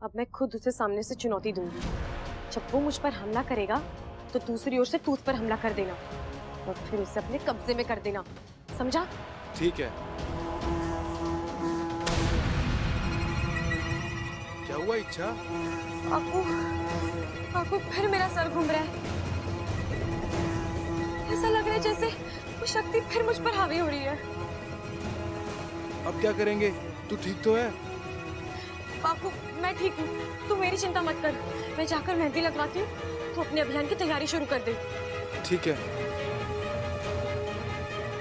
अब मैं खुद उसे सामने से चुनौती दूंगी। जब वो मुझ पर हमला करेगा तो दूसरी ओर से तू उस पर हमला कर देना और फिर उसे अपने कब्जे में कर देना, समझा? ठीक है। क्या हुआ इच्छा? आपको फिर मेरा सर घूम रहा है। ऐसा लग रहा है जैसे वो शक्ति फिर मुझ पर हावी हो रही है। अब क्या करेंगे? तू ठीक तो है? बापू, मैं ठीक हूँ, तू मेरी चिंता मत कर। मैं जाकर मेहंदी लगवाती हूँ, तू अपने अभियान की तैयारी शुरू कर दे। ठीक है,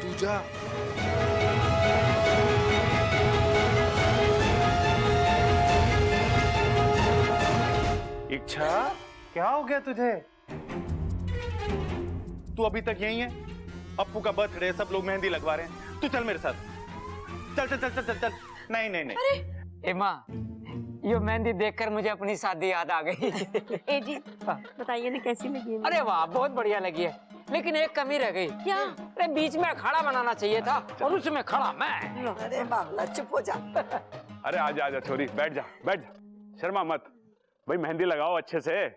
तू जा। इच्छा, क्या हो गया तुझे? तू अभी तक यहीं है? अप्पू का बर्थडे, सब लोग मेहंदी लगवा रहे हैं, तू चल मेरे साथ। चल चल चल चल चल चल। नहीं नहीं नहीं। अरे ए माँ, ये मेहंदी देखकर मुझे अपनी शादी याद आ गई। ए जी, बताइए ना कैसी लगी? अरे वाह, बहुत बढ़िया लगी है, लेकिन एक कमी रह गई। क्या? अरे बीच में अखाड़ा बनाना चाहिए था और उसमें खड़ा मैं। अरे बाबला चुप हो जा। अरे आजा आजा छोरी, बैठ जा बैठ जा, शर्मा मत भाई, मेहंदी लगाओ अच्छे से।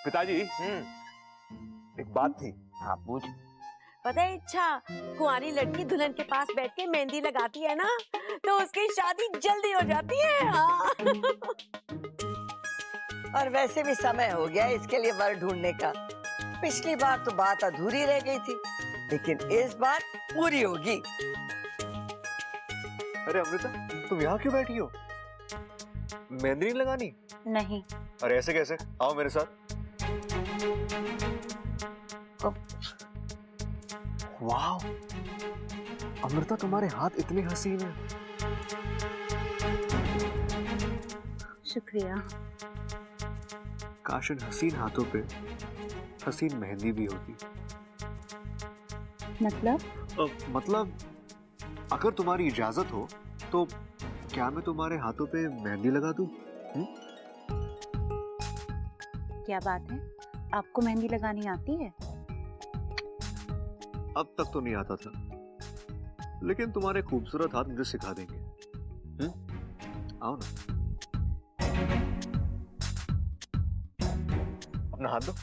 पिताजी, एक बात थी। हाँ पूछ। पता है इच्छा, कुंवारी लड़की दुल्हन के पास बैठ के मेहंदी लगाती है ना, तो उसकी शादी जल्दी हो जाती है। हाँ। और वैसे भी समय हो गया इसके लिए वर ढूंढने का। पिछली बार तो बात अधूरी रह गई थी, लेकिन इस बार पूरी होगी। अरे अमृता, तुम यहाँ क्यों बैठी हो? मेहंदी नहीं लगानी? नहीं। अरे ऐसे कैसे? आओ मेरे साथ। वाह, अमृता तुम्हारे हाथ इतने हसीन हैं। शुक्रिया। काश इन हसीन हाथों पे हसीन मेहंदी भी होती। मतलब अगर तुम्हारी इजाजत हो तो क्या मैं तुम्हारे हाथों पे मेहंदी लगा दूं? क्या बात है, आपको मेहंदी लगानी आती है? अब तक तो नहीं आता था, लेकिन तुम्हारे खूबसूरत हाथ मुझे सिखा देंगे। आओ ना, अपना हाथ दो।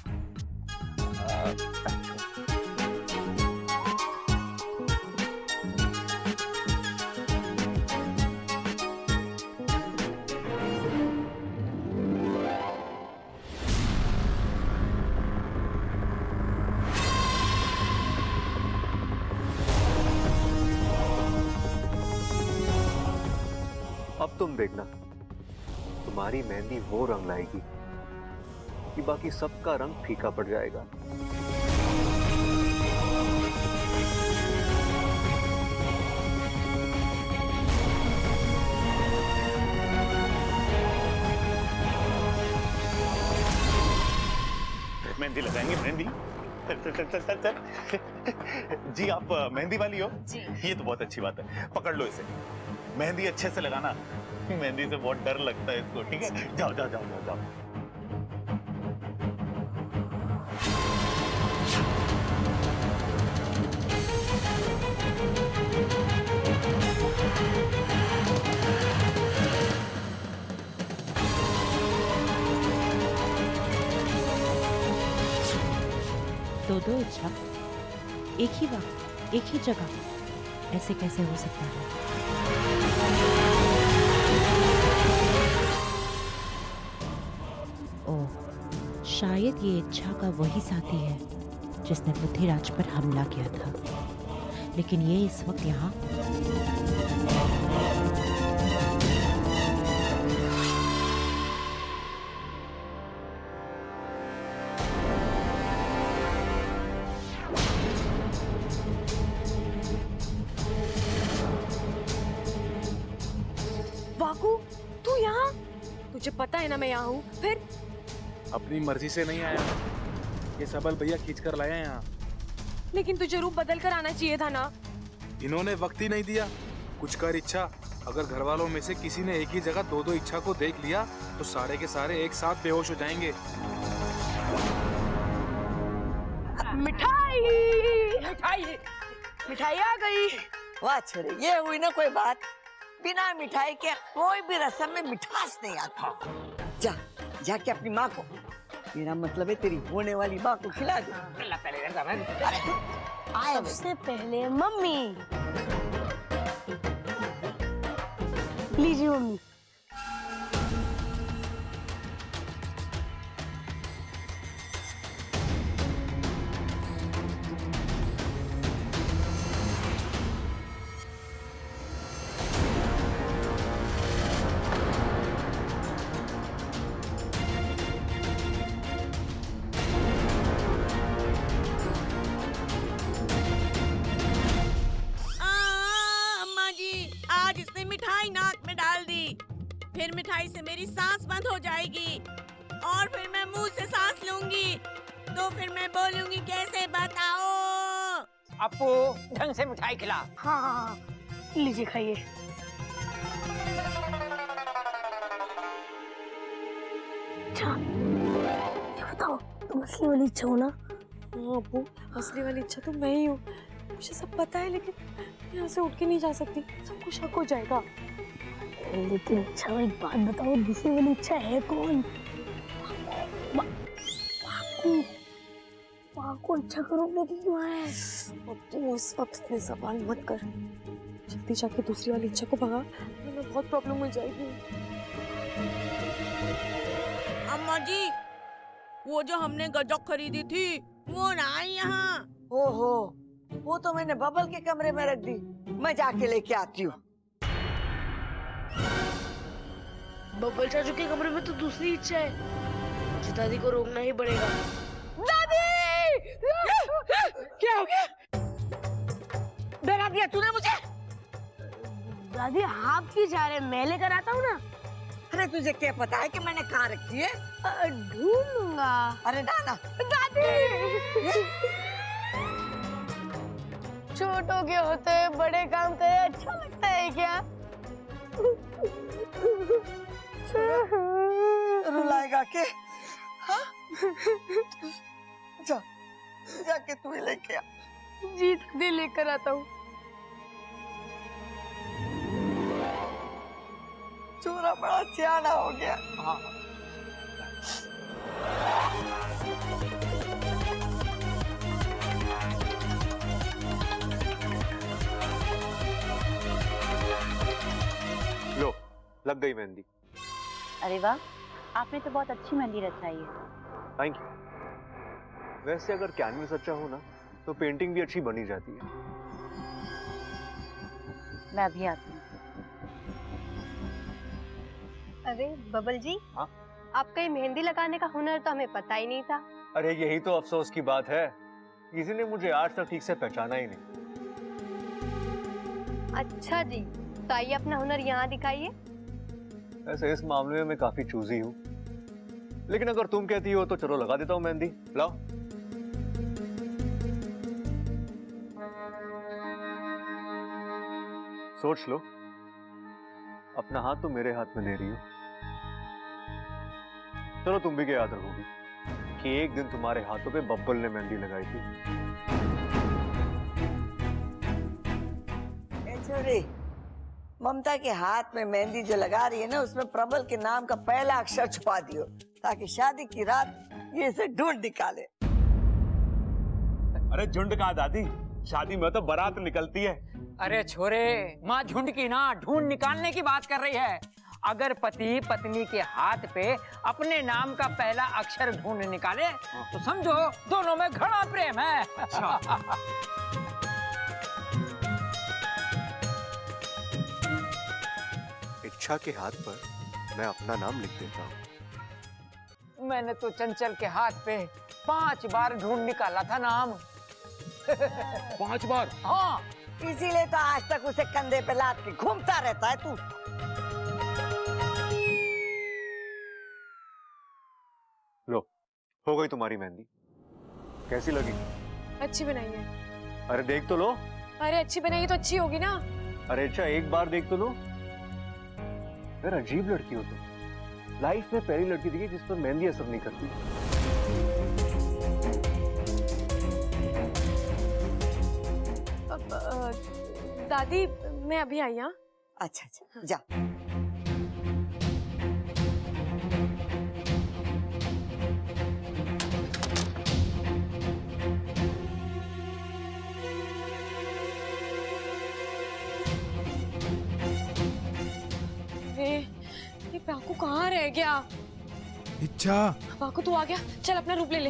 अब तुम देखना, तुम्हारी मेहंदी वो रंग लाएगी कि बाकी सबका रंग फीका पड़ जाएगा। मेहंदी लगाएंगे, मेहंदी। चल चल चल चल चल। जी आप मेहंदी वाली हो? जी। ये तो बहुत अच्छी बात है, पकड़ लो इसे। मेहंदी अच्छे से लगाना, मेहंदी से बहुत डर लगता है इसको, ठीक है? जाओ जाओ जाओ जाओ जाओ। दो इच्छा, एक ही वक्त एक ही जगह, ऐसे कैसे हो सकता है? ओह, शायद ये इच्छा का वही साथी है जिसने पृथ्वीराज पर हमला किया था, लेकिन ये इस वक्त यहाँ। वाकू, तू यहाँ? तुझे पता है ना मैं यहाँ हूँ। फिर अपनी मर्जी से नहीं आया, ये सबल भैया खींच कर लाया यहाँ। लेकिन तुझे रूप बदल कर आना चाहिए था ना। इन्होंने वक्त ही नहीं दिया। कुछ कर इच्छा, अगर घर वालों में से किसी ने एक ही जगह दो इच्छा को देख लिया तो सारे के सारे एक साथ बेहोश हो जाएंगे। मिठाई मिठाई मिठाई आ गई। वाह छोरे, ये हुई ना कोई बात। बिना मिठाई के कोई भी रस्म में मिठास नहीं आता। जा जाके अपनी माँ को, मेरा मतलब है तेरी होने वाली माँ को खिला दे। सबसे पहले मम्मी। लीजिए मम्मी। अम्मा जी, आज इसने मिठाई नाक में डाल दी। फिर मिठाई से मेरी सांस बंद हो जाएगी और फिर मैं मुंह से सांस लूंगी तो फिर मैं बोलूंगी कैसे बताओ। अपू ढंग से मिठाई खिला। हाँ हाँ हाँ, लीजिए खाइए। अच्छा ये बताओ, तुम असली वाली इच्छा हो ना? हाँ अब्बू, असली वाली इच्छा तो मैं ही हूँ। मुझे सब पता है, लेकिन यहाँ से उठ के नहीं जा सकती, सबको शक हो जाएगा। लेकिन अच्छा एक बात बताओ, दूसरी वाली इच्छा है कौन? माँ को इच्छा करोगे कि क्यों है? अब्बू इस वक्त इतने सवाल मत कर, जल्दी जाके दूसरी वाली इच्छा को भगा, वरना बहुत प्रॉब्लम हो जाएगी। अम्मा जी, वो जो हमने गजक खरीदी थी वो ना आई यहाँ। ओहो, वो तो मैंने बबल के कमरे में रख दी, मैं जाके लेके आती हूँ। बब्बल चाचू के कमरे में तो दूसरी इच्छा है, मुझे दादी को रोकना ही पड़ेगा। दादी! क्या हो गया? डरा दिया तूने मुझे? दादी आप क्यों जा रहे हैं? मैं लेकर आता हूँ ना। अरे तुझे क्या पता है कि मैंने कहाँ रखी है? ढूंढ लूंगा। अरे नाना, दादी! छोटों के होते हैं बड़े काम करे, अच्छा लगता है क्या? रुलाएगा के? हाँ? जा, जाके तू ही लेके आ। जी दादी लेकर आता हूँ। छोरा बड़ा सियाना हो गया। लो, लग गई मेहंदी। अरे वाह, आपने तो बहुत अच्छी मेहंदी रचाई है। Thank you. वैसे अगर कैनवस अच्छा हो ना तो पेंटिंग भी अच्छी बनी जाती है। मैं अभी आती हूँ। अरे बबल जी, हाँ? आपका ये मेहंदी लगाने का हुनर तो हमें पता ही नहीं था। अरे यही तो अफसोस की बात है, किसी ने मुझे आज तक ठीक से पहचाना ही नहीं। अच्छा जी, तो आइए अपना हुनर यहाँ दिखाइए। वैसे इस मामले में मैं काफी चूजी हूँ, लेकिन अगर तुम कहती हो तो चलो लगा देता हूँ मेहंदी। लाओ। सोच लो, अपना हाथ तो मेरे हाथ में दे रही हो। चलो तुम भी क्या याद रखोगी कि एक दिन तुम्हारे हाथों पे बब्बल ने मेहंदी लगाई थी। छोरी, ममता के हाथ में मेहंदी जो लगा रही है ना, उसमें प्रबल के नाम का पहला अक्षर छुपा दियो, ताकि शादी की रात ये इसे ढूंढ निकाले। अरे झुंड कहाँ दादी, शादी में तो बारात निकलती है। अरे छोरे, माँ झुंड की ना ढूंढ निकालने की बात कर रही है। अगर पति पत्नी के हाथ पे अपने नाम का पहला अक्षर ढूंढ निकाले तो समझो दोनों में घना प्रेम है। इच्छा के हाथ पर मैं अपना नाम लिख देता हूँ। मैंने तो चंचल के हाथ पे 5 बार ढूंढ निकाला था नाम। 5 बार? हाँ, इसीलिए तो आज तक उसे कंधे पे लाद के घूमता रहता है तू। लो, हो गई तुम्हारी मेहंदी। कैसी लगी? अच्छी बनाई है। अरे देख तो लो। अरे अच्छी बनाई तो अच्छी होगी ना। अरे अच्छा, एक बार देख तो लो। यार अजीब लड़की हो तुम। लाइफ में पहली लड़की दिखी जिस पर मेहंदी असर नहीं करती। दादी मैं अभी आई। हाँ अच्छा अच्छा जा। ये पाकू कहाँ रह गया? इच्छा, पाकू तू आ गया, चल अपना रूप ले ले।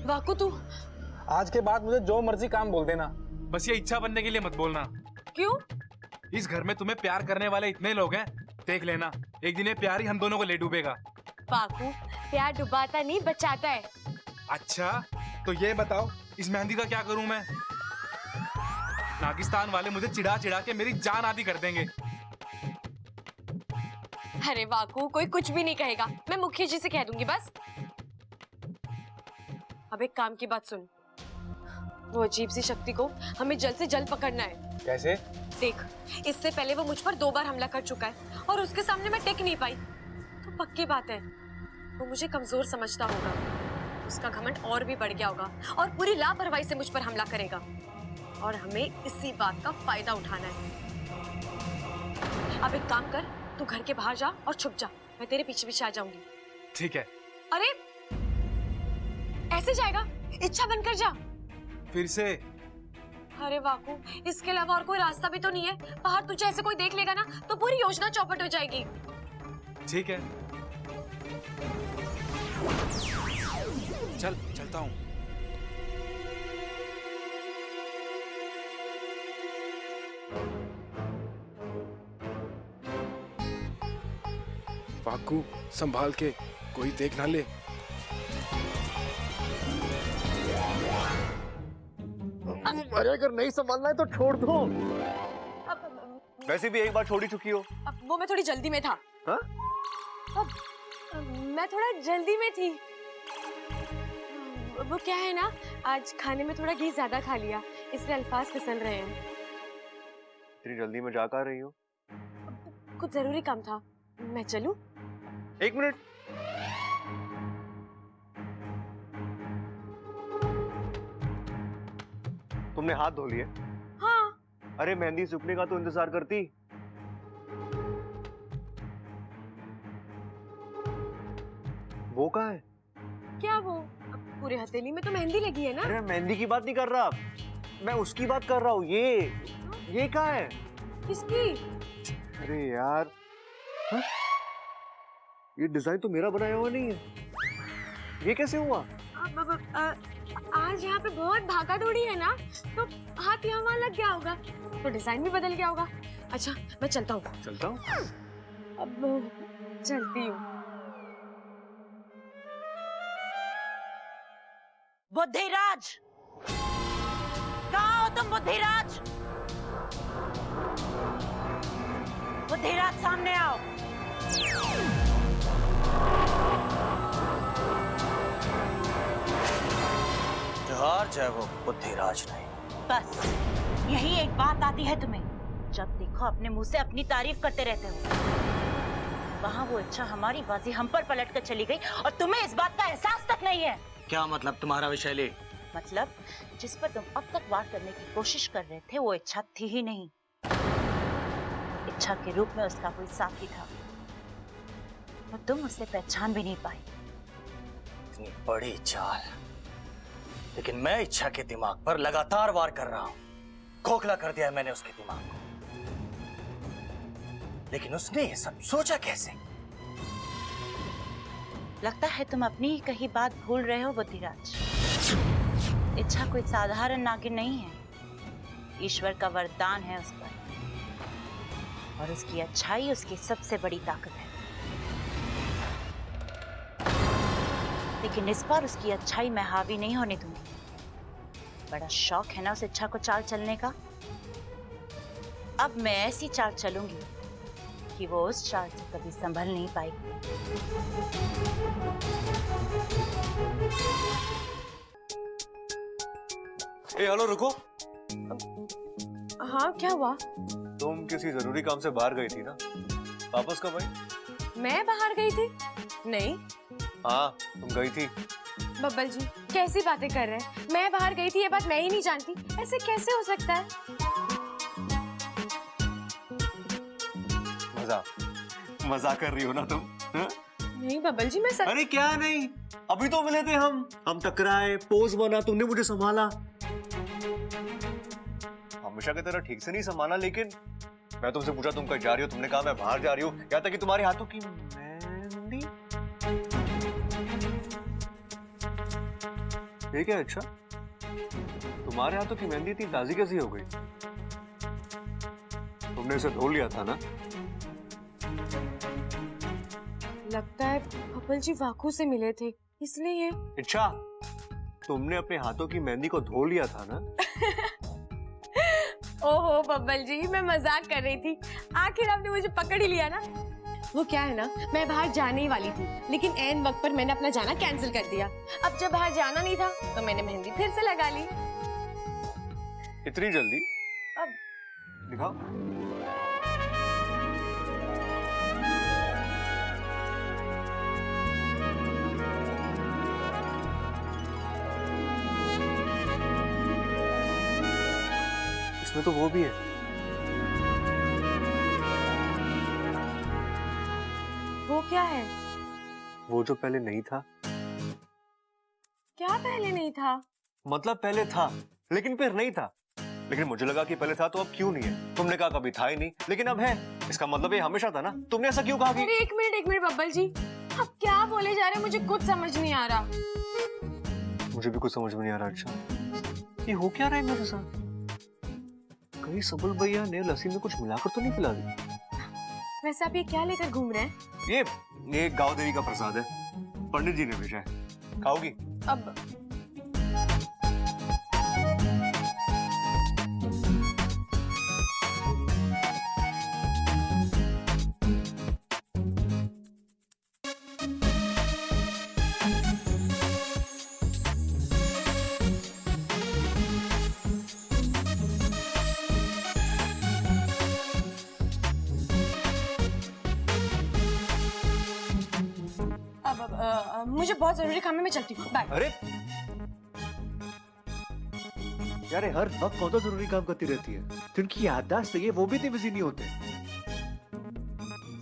वाकू तू आज के बाद मुझे जो मर्जी काम बोल देना, बस ये इच्छा बनने के लिए मत बोलना। क्यों? इस घर में तुम्हें प्यार करने वाले इतने लोग हैं, देख लेना एक दिन ये प्यार ही हम दोनों को ले डूबेगा। पाकू प्यार डुबाता नहीं बचाता है। अच्छा तो ये बताओ इस मेहंदी का क्या करूं मैं? नागिस्तान वाले मुझे चिढ़ा चिढ़ा के मेरी जान आधी कर देंगे। अरे वाकू कोई कुछ भी नहीं कहेगा, मैं मुखिया जी से कह दूंगी बस। अब एक काम की बात सुन, वो अजीब सी शक्ति को हमें जल्द से जल्द पकड़ना है। कैसे? देख, इससे पहले वो मुझ पर 2 बार हमला कर चुका है और उसके सामने मैं टिक नहीं पाई, तो पक्की बात है वो मुझे कमजोर समझता होगा, उसका घमंड और भी बढ़ गया होगा और पूरी लापरवाही से मुझ पर हमला करेगा और हमें इसी बात का फायदा उठाना है। अब एक काम कर, तू घर के बाहर जा और छुप जा, मैं तेरे पीछे पीछे आ जाऊंगी। ठीक है। अरे ऐसे जाएगा? इच्छा बनकर जा। फिर से? अरे वाकू इसके अलावा और कोई रास्ता भी तो नहीं है, बाहर तुझे ऐसे कोई देख लेगा ना तो पूरी योजना चौपट हो जाएगी। ठीक है चल चलता हूँ। वाकू संभाल के, कोई देख ना ले। अरे अगर नहीं संभालना है तो छोड़ दो। वैसे भी एक बार छोड़ ही चुकी हो। अब वो मैं थोड़ी जल्दी में था। हाँ? मैं थोड़ा जल्दी में थी। वो क्या है ना, आज खाने में थोड़ा घी ज्यादा खा लिया, इसलिए अल्फाज फिसल रहे हैं। इतनी जल्दी में जा कर रही हो? कुछ जरूरी काम था, मैं चलूं? 1 मिनट। तुमने हाथ धो लिए? हाँ। अरे मेहंदी सूखने का तो इंतजार करती। वो कहाँ है? क्या वो? पूरे हथेली में तो मेहंदी लगी है ना। अरे मेहंदी की बात नहीं कर रहा, मैं उसकी बात कर रहा हूँ। ये कहाँ है? किसकी? अरे यार, हा? ये डिजाइन तो मेरा बनाया हुआ नहीं है, ये कैसे हुआ? आज यहाँ पे बहुत भागा दौड़ी है ना, तो हाथ यहाँ वहाँ लग गया होगा, तो डिजाइन भी बदल गया होगा। अच्छा मैं चलता हूँ। चलता हूँ? अब चलती हूँ। बुद्धिराज, कहाँ हो तुम बुद्धिराज? बुद्धिराज सामने आओ। जोहार जय वो बुद्धिराज नहीं। बस यही एक बात आती है तुम्हें, जब देखो अपने मुंह से अपनी तारीफ करते रहते हो। वहाँ वो इच्छा हमारी बाजी हम पर पलट कर चली गई और तुम्हें इस बात का एहसास तक नहीं है। क्या मतलब तुम्हारा विशैली? मतलब जिस पर तुम अब तक वार करने की कोशिश कर रहे थे वो इच्छा थी ही नहीं, इच्छा के रूप में उसका कोई साथी था और तुम उसे पहचान भी नहीं पाई। इतनी बड़ी चाल, लेकिन मैं इच्छा के दिमाग पर लगातार वार कर रहा हूं। खोखला कर दिया मैंने उसके दिमाग को, लेकिन उसने ये सब सोचा कैसे? लगता है तुम अपनी ही कही बात भूल रहे हो बुद्धिराज। इच्छा कोई साधारण नागिन नहीं है, ईश्वर का वरदान है उस पर, और उसकी अच्छाई उसकी सबसे बड़ी ताकत है। लेकिन इस बार उसकी अच्छाई मैं हावी नहीं होने दूंगी। बड़ा शौक है ना उस इच्छा को चाल चलने का। अब मैं ऐसी चाल चलूंगी कि वो उस चाल से कभी संभल नहीं पाएगी। हेलो रुको। हाँ क्या हुआ? तुम किसी जरूरी काम से बाहर गई थी ना, वापस कब आई? मैं बाहर गई थी? नहीं। हाँ तुम गई थी। बब्बल जी कैसी बातें कर रहे हैं? मैं बाहर गई थी ये बात मैं ही नहीं जानती। ऐसे कैसे हो सकता है? मजाक कर रही हो ना तुम? हा? नहीं बबल जी, मैं सच... अरे क्या नहीं, अभी तो मिले थे हम टकराए, पोज बना, तुमने मुझे संभाला। हमेशा की तरह ठीक से नहीं संभाला, लेकिन मैं तुमसे पूछा तुम कहीं जा रही हो, तुमने कहा मैं बाहर जा रही हूँ, यहाँ तक कि तुम्हारे हाथों की मेहंदी। ये क्या? अच्छा, तुम्हारे हाथों की मेहंदी इतनी ताजी कैसी हो गई? तुमने इसे धो लिया था ना? लगता है बबल जी वाकू से मिले थे, इसलिए। अच्छा, तुमने अपने हाथों की मेहंदी को धो लिया था ना? ओहो बबल जी, मैं मजाक कर रही थी, आखिर आपने मुझे पकड़ ही लिया ना। वो क्या है ना, मैं बाहर जाने ही वाली थी, लेकिन ऐन वक्त पर मैंने अपना जाना कैंसिल कर दिया। अब जब बाहर जाना नहीं था तो मैंने मेहंदी फिर से लगा ली। इतनी जल्दी? अब दिखाओ। इसमें तो वो भी है। वो क्या है? वो जो पहले नहीं था। क्या पहले नहीं था? मतलब पहले था लेकिन फिर नहीं था, लेकिन मुझे लगा कि पहले था तो अब क्यों नहीं है। तुमने कहा कभी था ही नहीं, लेकिन अब है, इसका मतलब ये हमेशा था ना। तुमने ऐसा क्यों कहा कि... अरे एक मिनट बब्बल जी, आप क्या बोले जा रहे हैं? मुझे कुछ समझ नहीं आ रहा। मुझे भी कुछ समझ में नहीं आ रहा। अच्छा, ये हो क्या रहा है मेरे साथ? कहीं सबल भैया ने लस्सी में कुछ मिलाकर तो नहीं पिला दी? वैसे आप ये क्या लेकर घूम रहे हैं? ये गाँव देवी का प्रसाद है, पंडित जी ने भेजा है। खाओगी? अब मुझे बहुत जरूरी काम है, मैं चलती हूँ, बाय। अरे यार, हर वक्त कौन सा जरूरी काम करती रहती है? जिनकी याददाश्त है वो भी इतने बिजी नहीं होते।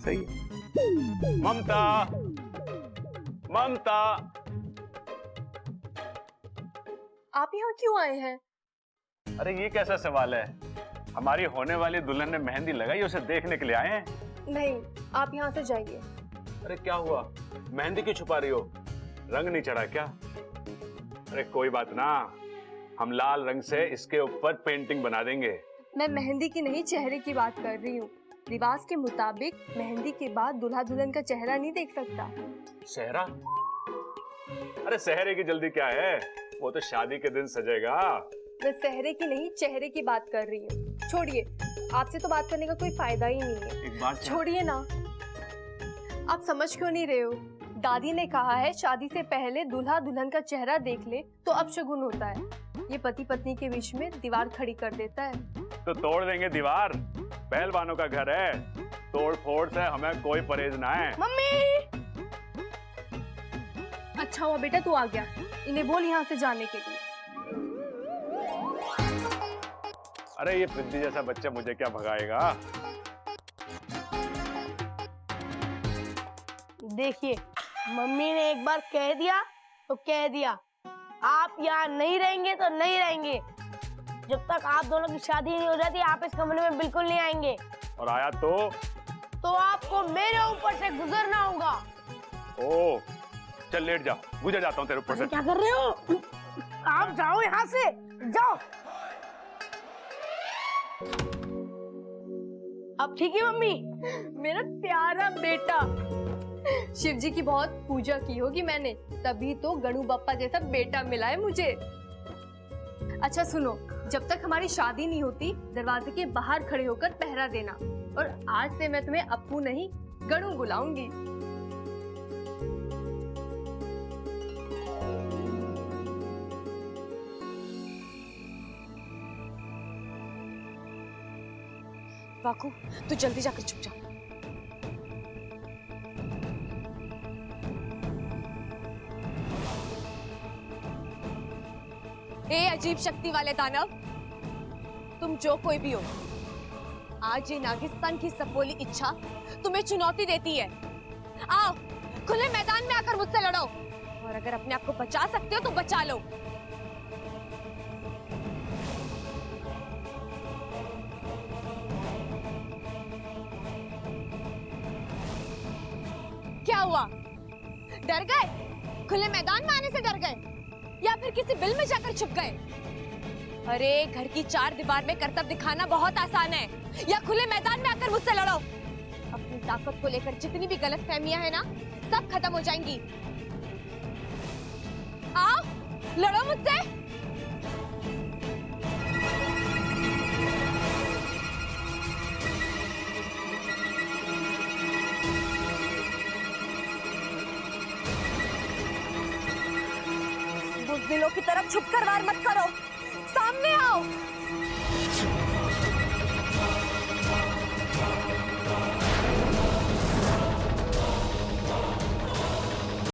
सही है। ममता, ममता, आप यहाँ क्यों आए हैं? अरे ये कैसा सवाल है? हमारी होने वाली दुल्हन ने मेहंदी लगाई, उसे देखने के लिए आए हैं। नहीं, आप यहाँ से जाइए। अरे क्या हुआ? मेहंदी क्यों छुपा रही हो? रंग नहीं चढ़ा क्या? अरे कोई बात ना, हम लाल रंग से इसके ऊपर पेंटिंग बना देंगे। मैं मेहंदी की नहीं, चेहरे की बात कर रही हूँ। रिवाज के मुताबिक मेहंदी के बाद दूल्हा दुल्हन का चेहरा नहीं देख सकता। सेहरा? अरे सेहरे की जल्दी क्या है, वो तो शादी के दिन सजेगा। मैं सेहरे की नहीं, चेहरे की बात कर रही हूँ। छोड़िए, आपसे तो बात करने का कोई फायदा ही नहीं है। एक बात छोड़िए ना, आप समझ क्यों नहीं रहे हो? दादी ने कहा है शादी से पहले दूल्हा दुल्हन का चेहरा देख ले तो अपशगुन होता है। ये पति पत्नी के बीच में दीवार खड़ी कर देता है। तो तोड़ देंगे दीवार, पहलवानों का घर है, तोड़ फोड़ से हमें कोई परहेज ना है। मम्मी! अच्छा हुआ बेटा तू आ गया, इन्हें बोल यहाँ से जाने के लिए। अरे ये पृथ्वी जैसा बच्चा मुझे क्या भगाएगा? देखिए, मम्मी ने एक बार कह दिया तो कह दिया, आप यहाँ नहीं रहेंगे तो नहीं रहेंगे। जब तक आप दोनों की शादी नहीं हो जाती आप इस कमरे में बिल्कुल नहीं आएंगे। और आया तो आपको मेरे ऊपर से गुजरना होगा। ओ, चल लेट जा, गुजर जाता हूँ तेरे ऊपर से। क्या कर रहे हो? आप जाओ यहाँ से, जाओ। अब ठीक है मम्मी? मेरा प्यारा बेटा, शिव जी की बहुत पूजा की होगी मैंने, तभी तो गणु बप्पा जैसा बेटा मिला है मुझे। अच्छा सुनो, जब तक हमारी शादी नहीं होती दरवाजे के बाहर खड़े होकर पहरा देना, और आज से मैं तुम्हें अप्पू नहीं गणु बुलाऊंगी। वाकू, तू जल्दी जाकर छुप जा। ए अजीब शक्ति वाले दानव, तुम जो कोई भी हो, आज ये नागिस्तान की सपोली इच्छा तुम्हें चुनौती देती है। आओ, खुले मैदान में आकर मुझसे लड़ो, और अगर अपने आप को बचा सकते हो तो बचा लो। क्या हुआ? डर गए? खुले मैदान में आने से डर गए, या फिर किसी बिल में जाकर छुप गए? अरे घर की चार दीवार में करतब दिखाना बहुत आसान है, या खुले मैदान में आकर मुझसे लड़ो। अपनी ताकत को लेकर जितनी भी गलतफहमियां हैं ना, सब खत्म हो जाएंगी। आओ, लड़ो मुझसे। बुज़दिलों की तरफ छुपकर वार मत करो, सामने आओ।